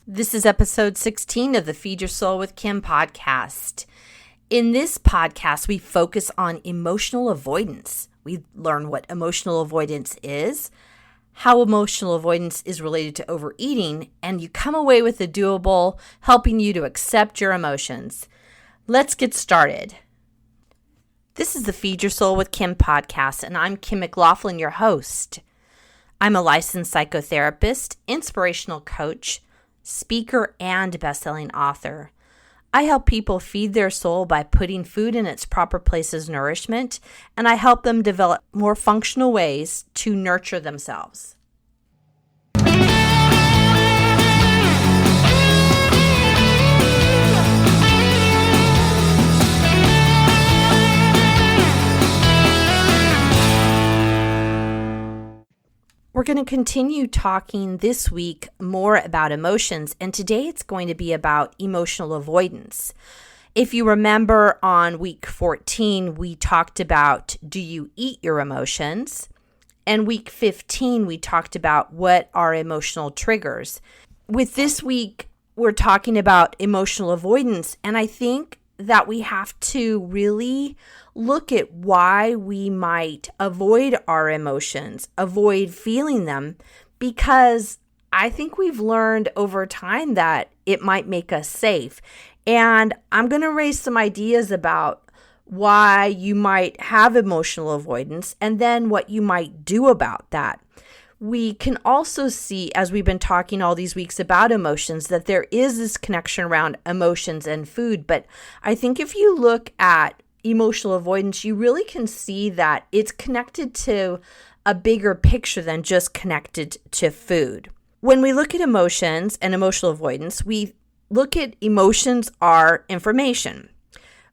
This is episode 16 of the Feed Your Soul with Kim podcast. In this podcast, we focus on emotional avoidance. We learn what emotional avoidance is, how emotional avoidance is related to overeating, and you come away with a doable, helping you to accept your emotions. Let's get started. This is the Feed Your Soul with Kim podcast, and I'm Kim McLaughlin, your host. I'm a licensed psychotherapist, inspirational coach, speaker, and best-selling author. I help people feed their soul by putting food in its proper place as nourishment, and I help them develop more functional ways to nurture themselves. We're going to continue talking this week more about emotions, and today it's going to be about emotional avoidance. If you remember on week 14, we talked about, do you eat your emotions? And week 15, we talked about what are emotional triggers. With this week, we're talking about emotional avoidance, and I think that we have to really look at why we might avoid our emotions, avoid feeling them, because I think we've learned over time that it might make us safe. And I'm going to raise some ideas about why you might have emotional avoidance and then what you might do about that. We can also see, as we've been talking all these weeks about emotions, that there is this connection around emotions and food. But I think if you look at emotional avoidance, you really can see that it's connected to a bigger picture than just connected to food. When we look at emotions and emotional avoidance, we look at emotions are information.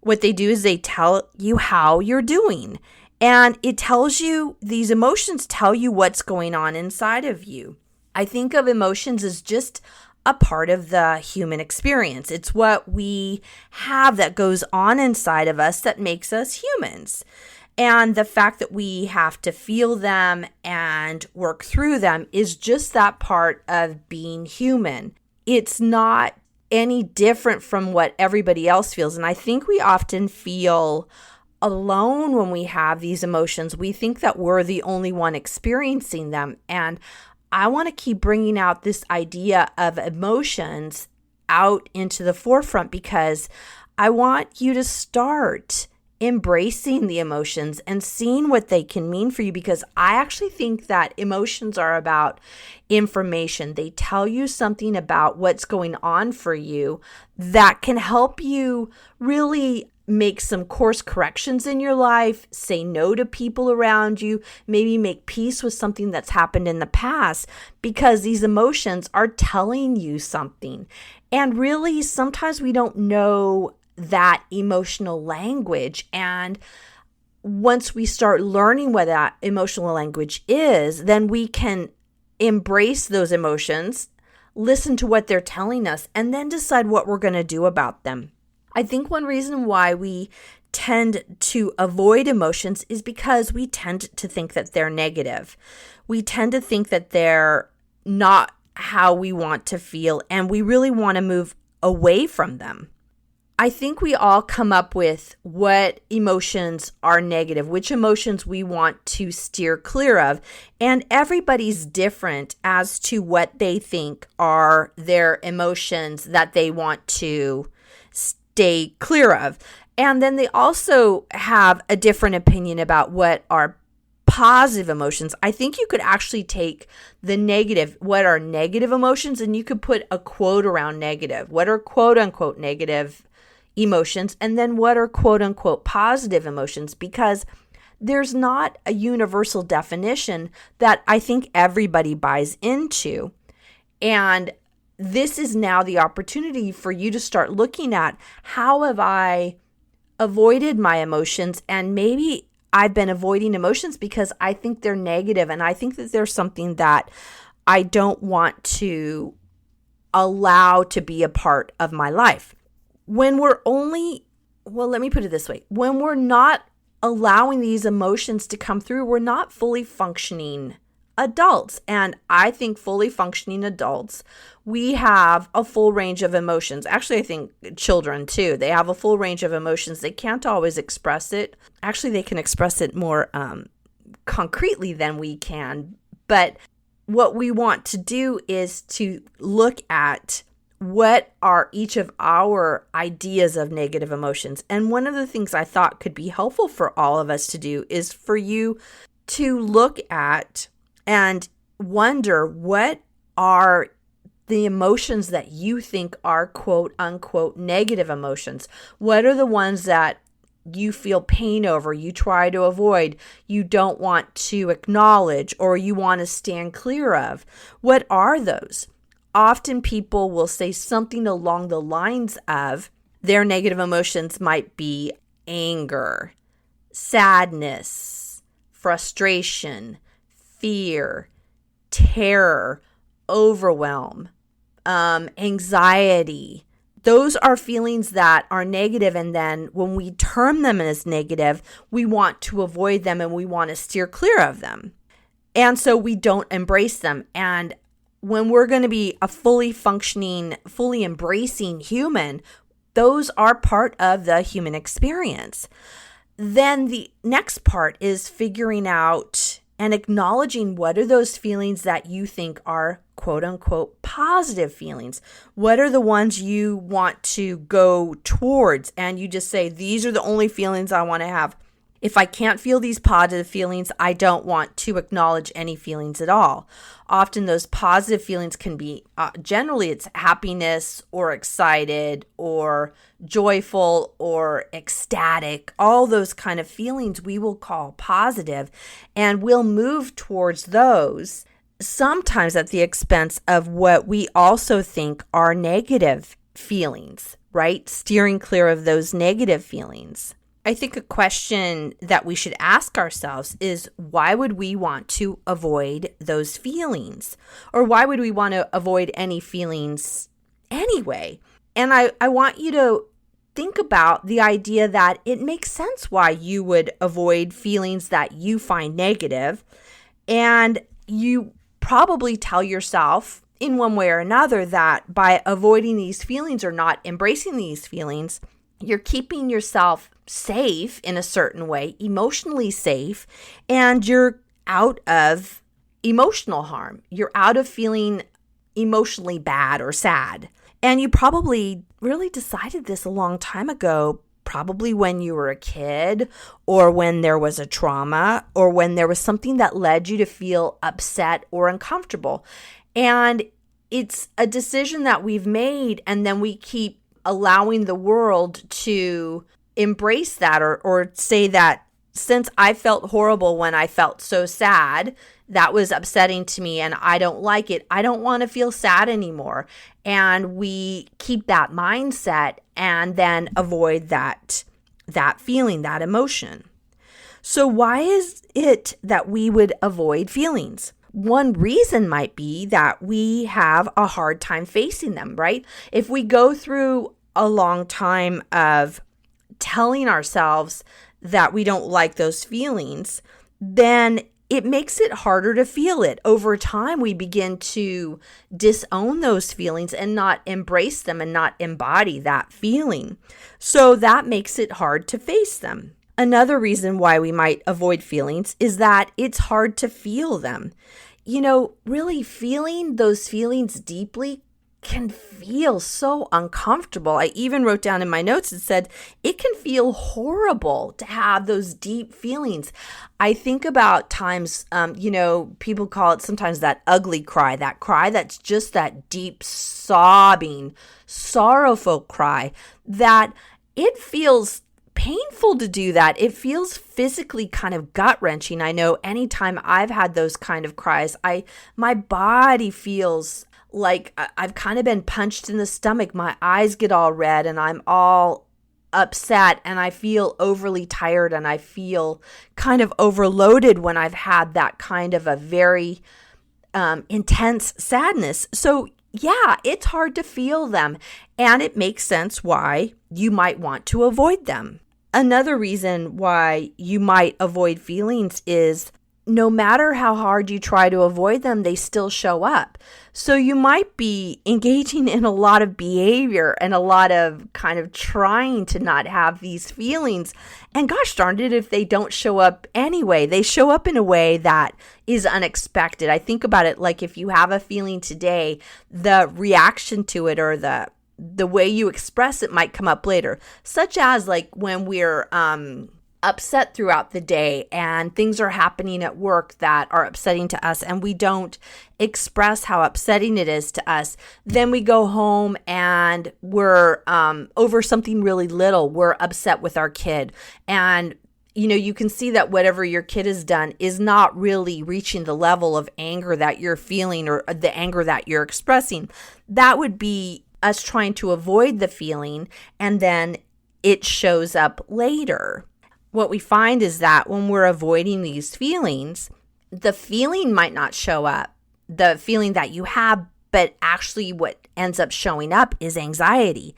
What they do is they tell you how you're doing. And it tells you, these emotions tell you what's going on inside of you. I think of emotions as just a part of the human experience. It's what we have that goes on inside of us that makes us humans. And the fact that we have to feel them and work through them is just that part of being human. It's not any different from what everybody else feels. And I think we often feel alone when we have these emotions. We think that we're the only one experiencing them. And I want to keep bringing out this idea of emotions out into the forefront because I want you to start embracing the emotions and seeing what they can mean for you, because I actually think that emotions are about information. They tell you something about what's going on for you that can help you really make some course corrections in your life, say no to people around you, maybe make peace with something that's happened in the past, because these emotions are telling you something. And really, sometimes we don't know that emotional language. And once we start learning what that emotional language is, then we can embrace those emotions, listen to what they're telling us, and then decide what we're going to do about them. I think one reason why we tend to avoid emotions is because we tend to think that they're negative. We tend to think that they're not how we want to feel, and we really want to move away from them. I think we all come up with what emotions are negative, which emotions we want to steer clear of, and everybody's different as to what they think are their emotions that they want to stay clear of. And then they also have a different opinion about what are positive emotions. I think you could actually take the negative, what are negative emotions, and you could put a quote around negative. What are quote unquote negative emotions? And then what are quote unquote positive emotions? Because there's not a universal definition that I think everybody buys into. And this is now the opportunity for you to start looking at, how have I avoided my emotions? And maybe I've been avoiding emotions because I think they're negative, and I think that there's something that I don't want to allow to be a part of my life. When we're let me put it this way. When we're not allowing these emotions to come through, we're not fully functioning adults. And I think fully functioning adults, we have a full range of emotions. Actually, I think children too, they have a full range of emotions. They can't always express it. Actually, they can express it more concretely than we can. But what we want to do is to look at what are each of our ideas of negative emotions. And one of the things I thought could be helpful for all of us to do is for you to look at and wonder, what are the emotions that you think are quote unquote negative emotions? What are the ones that you feel pain over, you try to avoid, you don't want to acknowledge, or you want to stand clear of? What are those? Often people will say something along the lines of their negative emotions might be anger, sadness, frustration, fear, terror, overwhelm, anxiety. Those are feelings that are negative, and then when we term them as negative, we want to avoid them and we want to steer clear of them. And so we don't embrace them. And when we're going to be a fully functioning, fully embracing human, those are part of the human experience. Then the next part is figuring out and acknowledging what are those feelings that you think are quote unquote positive feelings. What are the ones you want to go towards? And you just say, these are the only feelings I want to have. If I can't feel these positive feelings, I don't want to acknowledge any feelings at all. Often those positive feelings can be, generally it's happiness or excited or joyful or ecstatic. All those kind of feelings we will call positive, and we'll move towards those, sometimes at the expense of what we also think are negative feelings, right? Steering clear of those negative feelings. I think a question that we should ask ourselves is, why would we want to avoid those feelings? Or why would we want to avoid any feelings anyway? And I want you to think about the idea that it makes sense why you would avoid feelings that you find negative. And you probably tell yourself in one way or another that by avoiding these feelings or not embracing these feelings, you're keeping yourself safe in a certain way, emotionally safe, and you're out of emotional harm. You're out of feeling emotionally bad or sad. And you probably really decided this a long time ago, probably when you were a kid, or when there was a trauma, or when there was something that led you to feel upset or uncomfortable. And it's a decision that we've made, and then we keep allowing the world to embrace that or say that since I felt horrible when I felt so sad, that was upsetting to me and I don't like it. I don't want to feel sad anymore. And we keep that mindset and then avoid that feeling, that emotion. So why is it that we would avoid feelings? One reason might be that we have a hard time facing them, right? If we go through a long time of telling ourselves that we don't like those feelings, then it makes it harder to feel it. Over time, we begin to disown those feelings and not embrace them and not embody that feeling. So that makes it hard to face them. Another reason why we might avoid feelings is that it's hard to feel them. You know, really feeling those feelings deeply can feel so uncomfortable. I even wrote down in my notes, it said, it can feel horrible to have those deep feelings. I think about times, people call it sometimes that ugly cry, that cry that's just that deep, sobbing, sorrowful cry, that it feels painful to do that. It feels physically kind of gut-wrenching. I know anytime I've had those kind of cries, my body feels like I've kind of been punched in the stomach. My eyes get all red and I'm all upset and I feel overly tired and I feel kind of overloaded when I've had that kind of a very intense sadness. So yeah, it's hard to feel them, and it makes sense why you might want to avoid them. Another reason why you might avoid feelings is no matter how hard you try to avoid them, they still show up. So you might be engaging in a lot of behavior and a lot of kind of trying to not have these feelings. And gosh darn it, if they don't show up anyway, they show up in a way that is unexpected. I think about it like if you have a feeling today, the reaction to it or the way you express it might come up later, such as like when we're upset throughout the day and things are happening at work that are upsetting to us and we don't express how upsetting it is to us. Then we go home and we're over something really little. We're upset with our kid. And you can see that whatever your kid has done is not really reaching the level of anger that you're feeling or the anger that you're expressing. That would be us trying to avoid the feeling, and then it shows up later. What we find is that when we're avoiding these feelings, the feeling might not show up, the feeling that you have, but actually what ends up showing up is anxiety.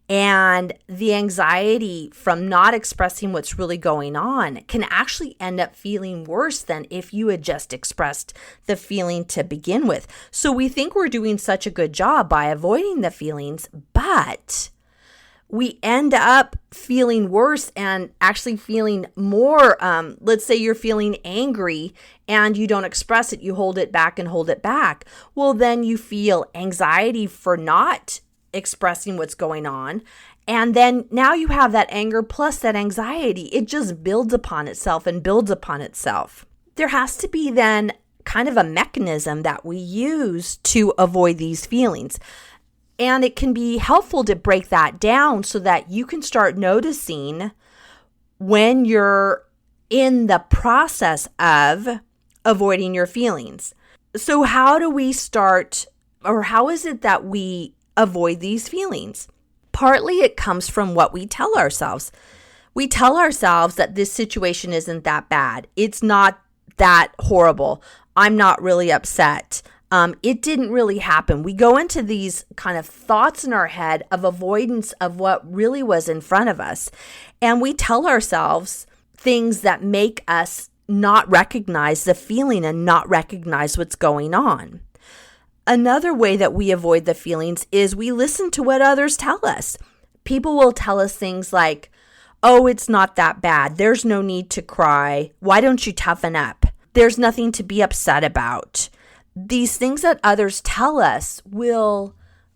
And the anxiety from not expressing what's really going on can actually end up feeling worse than if you had just expressed the feeling to begin with. So we think we're doing such a good job by avoiding the feelings, but we end up feeling worse and actually feeling more. Let's say you're feeling angry and you don't express it. You hold it back and hold it back. Well, then you feel anxiety for not expressing what's going on. And then now you have that anger plus that anxiety. It just builds upon itself and builds upon itself. There has to be then kind of a mechanism that we use to avoid these feelings. And it can be helpful to break that down so that you can start noticing when you're in the process of avoiding your feelings. So how do we start, or how is it that we avoid these feelings? Partly it comes from what we tell ourselves. We tell ourselves that this situation isn't that bad. It's not that horrible. I'm not really upset. It didn't really happen. We go into these kind of thoughts in our head of avoidance of what really was in front of us. And we tell ourselves things that make us not recognize the feeling and not recognize what's going on. Another way that we avoid the feelings is we listen to what others tell us. People will tell us things like, oh, it's not that bad. There's no need to cry. Why don't you toughen up? There's nothing to be upset about. These things that others tell us will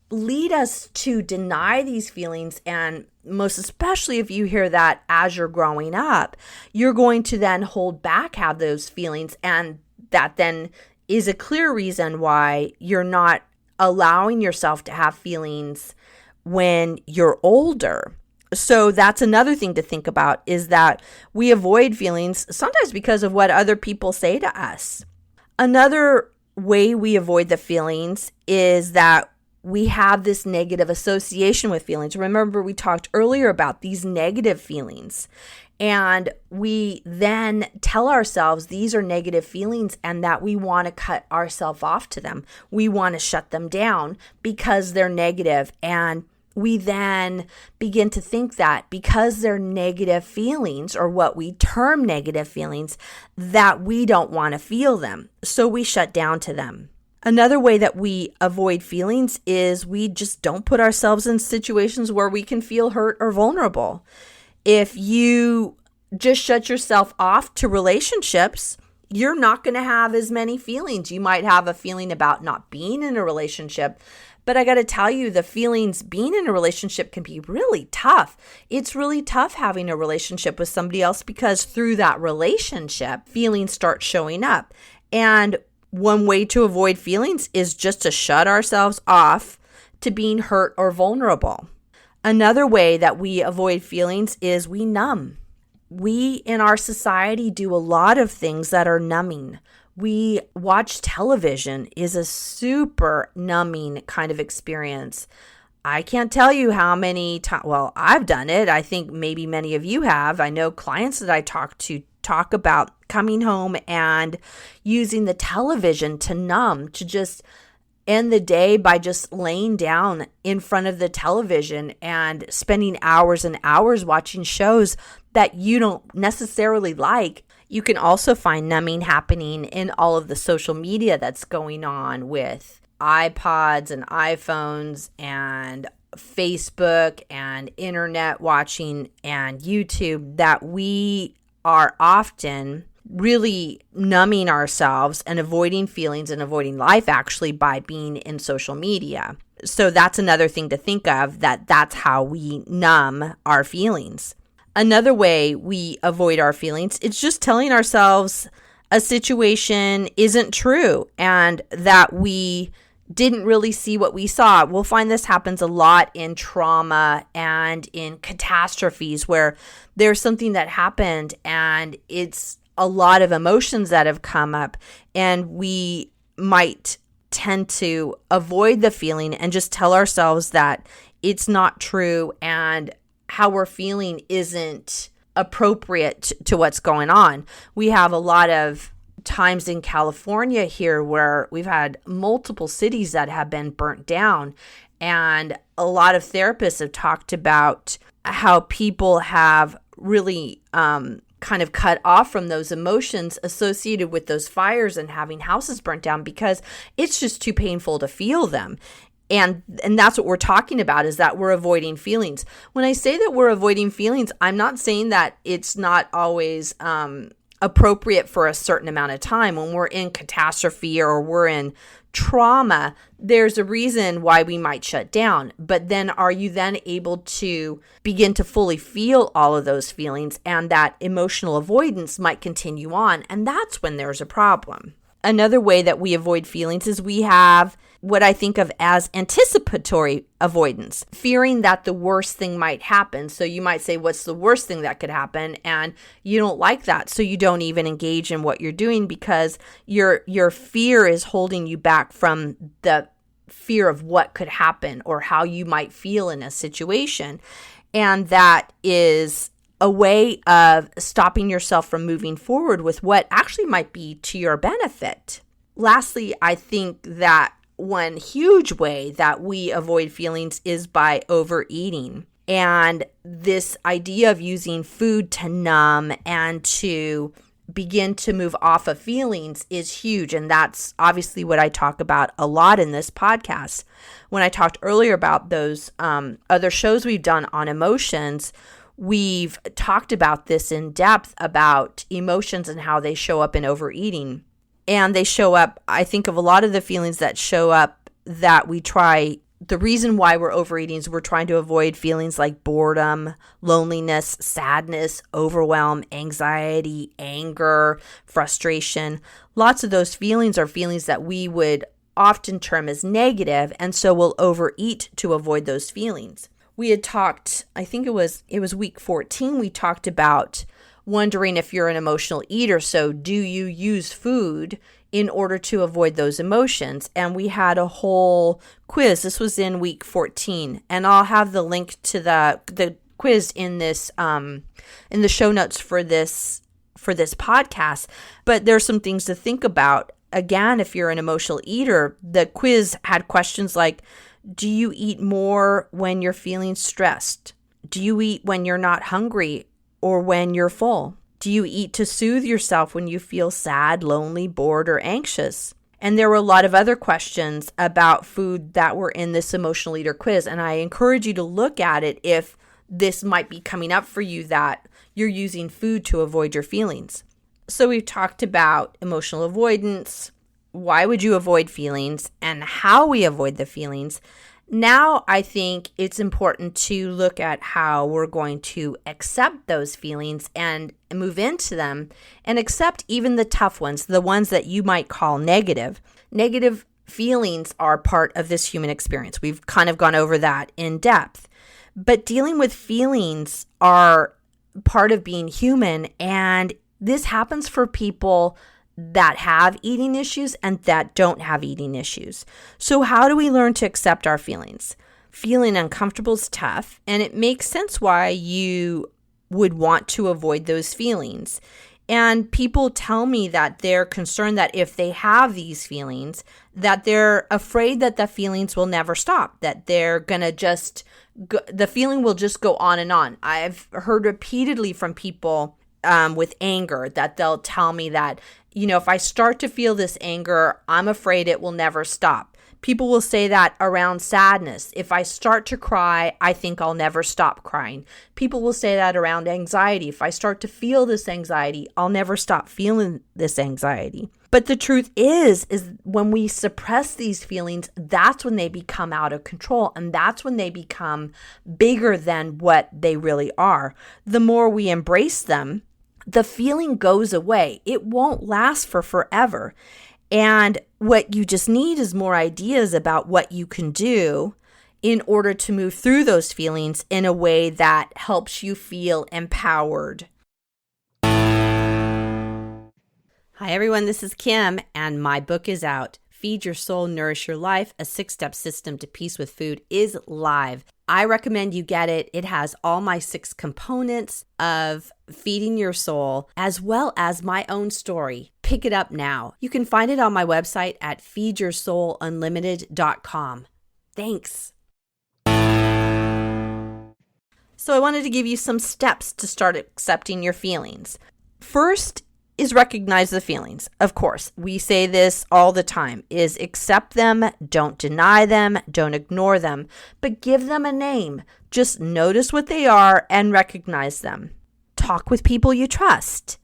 lead us to deny these feelings. And most especially if you hear that as you're growing up, you're going to then hold back, have those feelings. And that then is a clear reason why you're not allowing yourself to have feelings when you're older. So that's another thing to think about, is that we avoid feelings sometimes because of what other people say to us. Another way we avoid the feelings is that we have this negative association with feelings. Remember, we talked earlier about these negative feelings, and we then tell ourselves these are negative feelings and that we want to cut ourselves off to them. We want to shut them down because they're negative. And we then begin to think that because they're negative feelings, or what we term negative feelings, that we don't want to feel them. So we shut down to them. Another way that we avoid feelings is we just don't put ourselves in situations where we can feel hurt or vulnerable. If you just shut yourself off to relationships, you're not going to have as many feelings. You might have a feeling about not being in a relationship, but I got to tell you, the feelings being in a relationship can be really tough. It's really tough having a relationship with somebody else because through that relationship, feelings start showing up. And one way to avoid feelings is just to shut ourselves off to being hurt or vulnerable. Another way that we avoid feelings is we numb. We in our society do a lot of things that are numbing. We watch television is a super numbing kind of experience. I can't tell you how many times, well, I've done it. I think maybe many of you have. I know clients that I talk to talk about coming home and using the television to numb, to just end the day by just laying down in front of the television and spending hours and hours watching shows that you don't necessarily like. You can also find numbing happening in all of the social media that's going on with iPods and iPhones and Facebook and internet watching and YouTube, that we are often really numbing ourselves and avoiding feelings and avoiding life actually by being in social media. So that's another thing to think of, that's how we numb our feelings. Another way we avoid our feelings, it's just telling ourselves a situation isn't true and that we didn't really see what we saw. We'll find this happens a lot in trauma and in catastrophes where there's something that happened and it's a lot of emotions that have come up, and we might tend to avoid the feeling and just tell ourselves that it's not true and how we're feeling isn't appropriate to what's going on. We have a lot of times in California here where we've had multiple cities that have been burnt down, and a lot of therapists have talked about how people have really kind of cut off from those emotions associated with those fires and having houses burnt down because it's just too painful to feel them. And that's what we're talking about, is that we're avoiding feelings. When I say that we're avoiding feelings, I'm not saying that it's not always appropriate for a certain amount of time. When we're in catastrophe or we're in trauma, there's a reason why we might shut down. But then are you then able to begin to fully feel all of those feelings? And that emotional avoidance might continue on. And that's when there's a problem. Another way that we avoid feelings is we have what I think of as anticipatory avoidance, fearing that the worst thing might happen. So you might say, what's the worst thing that could happen? And you don't like that. So you don't even engage in what you're doing because your fear is holding you back from the fear of what could happen or how you might feel in a situation. And that is a way of stopping yourself from moving forward with what actually might be to your benefit. Lastly, I think that one huge way that we avoid feelings is by overeating. And this idea of using food to numb and to begin to move off of feelings is huge. And that's obviously what I talk about a lot in this podcast. When I talked earlier about those other shows we've done on emotions, we've talked about this in depth about emotions and how they show up in overeating. And they show up, I think of a lot of the feelings that show up that we try. The reason why we're overeating is we're trying to avoid feelings like boredom, loneliness, sadness, overwhelm, anxiety, anger, frustration. Lots of those feelings are feelings that we would often term as negative, and so we'll overeat to avoid those feelings. We had talked, I think it was week 14, we talked about wondering if you're an emotional eater. So do you use food in order to avoid those emotions? And we had a whole quiz. This was in week 14. And I'll have the link to the quiz in this in the show notes for this podcast. But there's some things to think about. Again, if you're an emotional eater, the quiz had questions like, do you eat more when you're feeling stressed? Do you eat when you're not hungry or when you're full? Do you eat to soothe yourself when you feel sad, lonely, bored, or anxious? And there were a lot of other questions about food that were in this emotional eater quiz. And I encourage you to look at it if this might be coming up for you, that you're using food to avoid your feelings. So we've talked about emotional avoidance, why would you avoid feelings, and how we avoid the feelings. Now, I think it's important to look at how we're going to accept those feelings and move into them and accept even the tough ones, the ones that you might call negative. Negative feelings are part of this human experience. We've kind of gone over that in depth. But dealing with feelings are part of being human, and this happens for people that have eating issues and that don't have eating issues. So how do we learn to accept our feelings? Feeling uncomfortable is tough, and it makes sense why you would want to avoid those feelings. And people tell me that they're concerned that if they have these feelings, that they're afraid that the feelings will never stop, that they're going to the feeling will just go on and on. I've heard repeatedly from people with anger, that they'll tell me that, if I start to feel this anger, I'm afraid it will never stop. People will say that around sadness. If I start to cry, I think I'll never stop crying. People will say that around anxiety. If I start to feel this anxiety, I'll never stop feeling this anxiety. But the truth is when we suppress these feelings, that's when they become out of control, and that's when they become bigger than what they really are. The more we embrace them, the feeling goes away. It won't last for forever. And what you just need is more ideas about what you can do in order to move through those feelings in a way that helps you feel empowered. Hi, everyone. This is Kim, and my book is out. Feed Your Soul, Nourish Your Life, a 6-step system to peace with food is live. I recommend you get it. It has all my 6 components of feeding your soul, as well as my own story. Pick it up now. You can find it on my website at feedyoursoulunlimited.com. Thanks. So I wanted to give you some steps to start accepting your feelings. First is recognize the feelings. Of course, we say this all the time, is accept them, don't deny them, don't ignore them, but give them a name. Just notice what they are and recognize them. Talk with people you trust.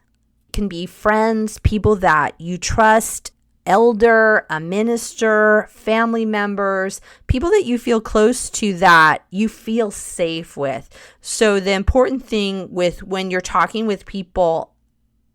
It can be friends, people that you trust, elder, a minister, family members, people that you feel close to that you feel safe with. So the important thing with when you're talking with people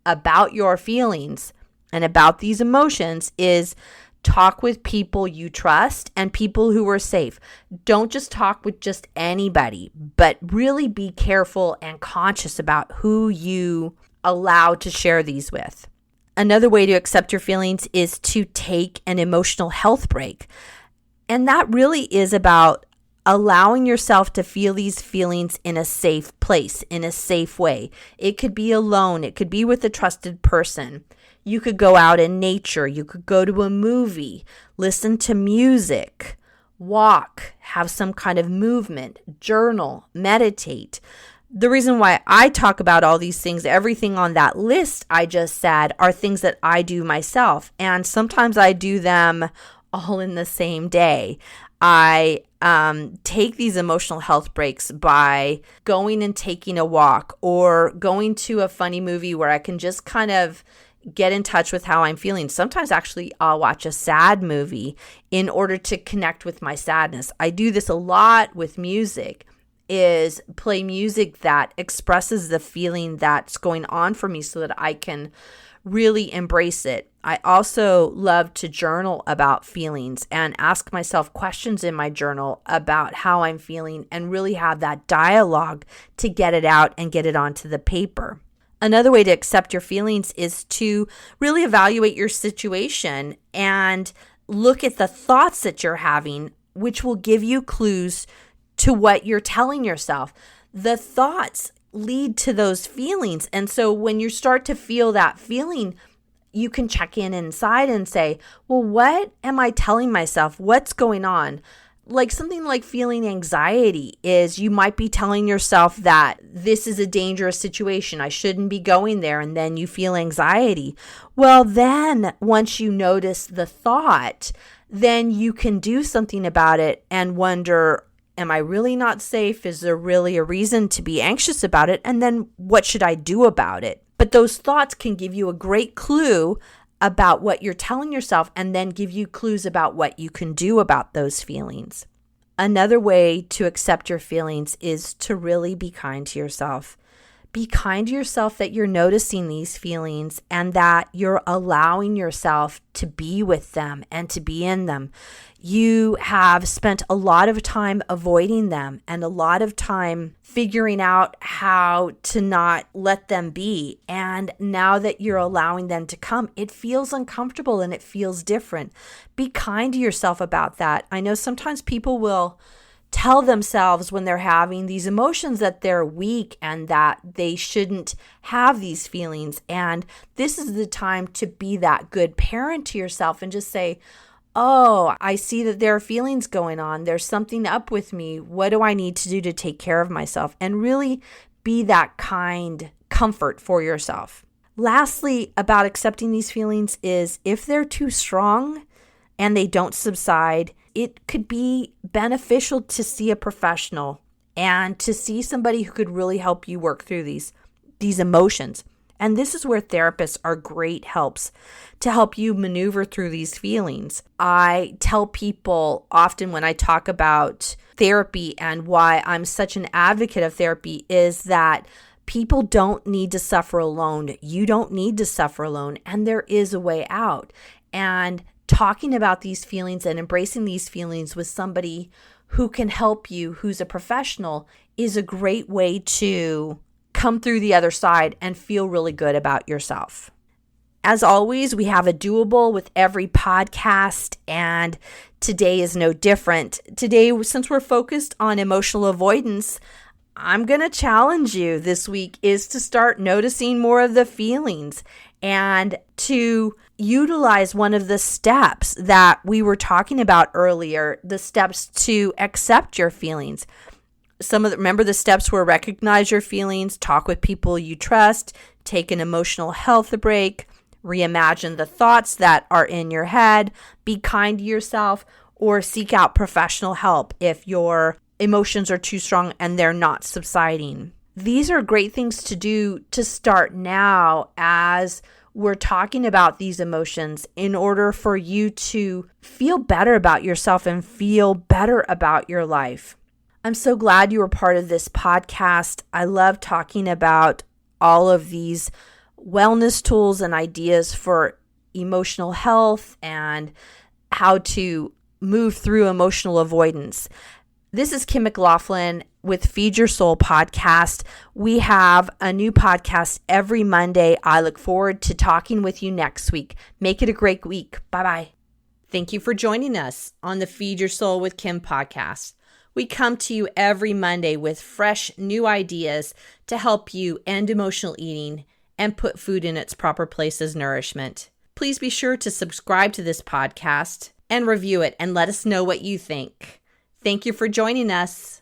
about your feelings and about these emotions is talk with people you trust and people who are safe. Don't just talk with just anybody, but really be careful and conscious about who you allow to share these with. Another way to accept your feelings is to take an emotional health break. And that really is about allowing yourself to feel these feelings in a safe place, in a safe way. It could be alone. It could be with a trusted person. You could go out in nature. You could go to a movie, listen to music, walk, have some kind of movement, journal, meditate. The reason why I talk about all these things, everything on that list I just said, are things that I do myself. And sometimes I do them all in the same day. I take these emotional health breaks by going and taking a walk or going to a funny movie where I can just kind of get in touch with how I'm feeling. Sometimes actually I'll watch a sad movie in order to connect with my sadness. I do this a lot with music, is play music that expresses the feeling that's going on for me so that I can really embrace it. I also love to journal about feelings and ask myself questions in my journal about how I'm feeling and really have that dialogue to get it out and get it onto the paper. Another way to accept your feelings is to really evaluate your situation and look at the thoughts that you're having, which will give you clues to what you're telling yourself. The thoughts lead to those feelings. And so when you start to feel that feeling, you can check in inside and say, well, what am I telling myself? What's going on? Like something like feeling anxiety is you might be telling yourself that this is a dangerous situation. I shouldn't be going there. And then you feel anxiety. Well, then once you notice the thought, then you can do something about it and wonder, am I really not safe? Is there really a reason to be anxious about it? And then what should I do about it? But those thoughts can give you a great clue about what you're telling yourself and then give you clues about what you can do about those feelings. Another way to accept your feelings is to really be kind to yourself. Be kind to yourself that you're noticing these feelings and that you're allowing yourself to be with them and to be in them. You have spent a lot of time avoiding them and a lot of time figuring out how to not let them be. And now that you're allowing them to come, it feels uncomfortable and it feels different. Be kind to yourself about that. I know sometimes people will tell themselves when they're having these emotions that they're weak and that they shouldn't have these feelings. And this is the time to be that good parent to yourself and just say, oh, I see that there are feelings going on. There's something up with me. What do I need to do to take care of myself? And really be that kind comfort for yourself. Lastly, about accepting these feelings is if they're too strong and they don't subside, it could be beneficial to see a professional and to see somebody who could really help you work through these emotions. And this is where therapists are great helps to help you maneuver through these feelings. I tell people often when I talk about therapy and why I'm such an advocate of therapy is that people don't need to suffer alone. You don't need to suffer alone, and there is a way out. And talking about these feelings and embracing these feelings with somebody who can help you, who's a professional, is a great way to come through the other side and feel really good about yourself. As always, we have a doable with every podcast, and today is no different. Today, since we're focused on emotional avoidance, I'm going to challenge you this week is to start noticing more of the feelings and to utilize one of the steps that we were talking about earlier, the steps to accept your feelings. Remember the steps were recognize your feelings, talk with people you trust, take an emotional health break, reimagine the thoughts that are in your head, be kind to yourself, or seek out professional help if your emotions are too strong and they're not subsiding. These are great things to do to start now as we're talking about these emotions in order for you to feel better about yourself and feel better about your life. I'm so glad you were part of this podcast. I love talking about all of these wellness tools and ideas for emotional health and how to move through emotional avoidance. This is Kim McLaughlin with Feed Your Soul podcast. We have a new podcast every Monday. I look forward to talking with you next week. Make it a great week. Bye-bye. Thank you for joining us on the Feed Your Soul with Kim podcast. We come to you every Monday with fresh new ideas to help you end emotional eating and put food in its proper place as nourishment. Please be sure to subscribe to this podcast and review it and let us know what you think. Thank you for joining us.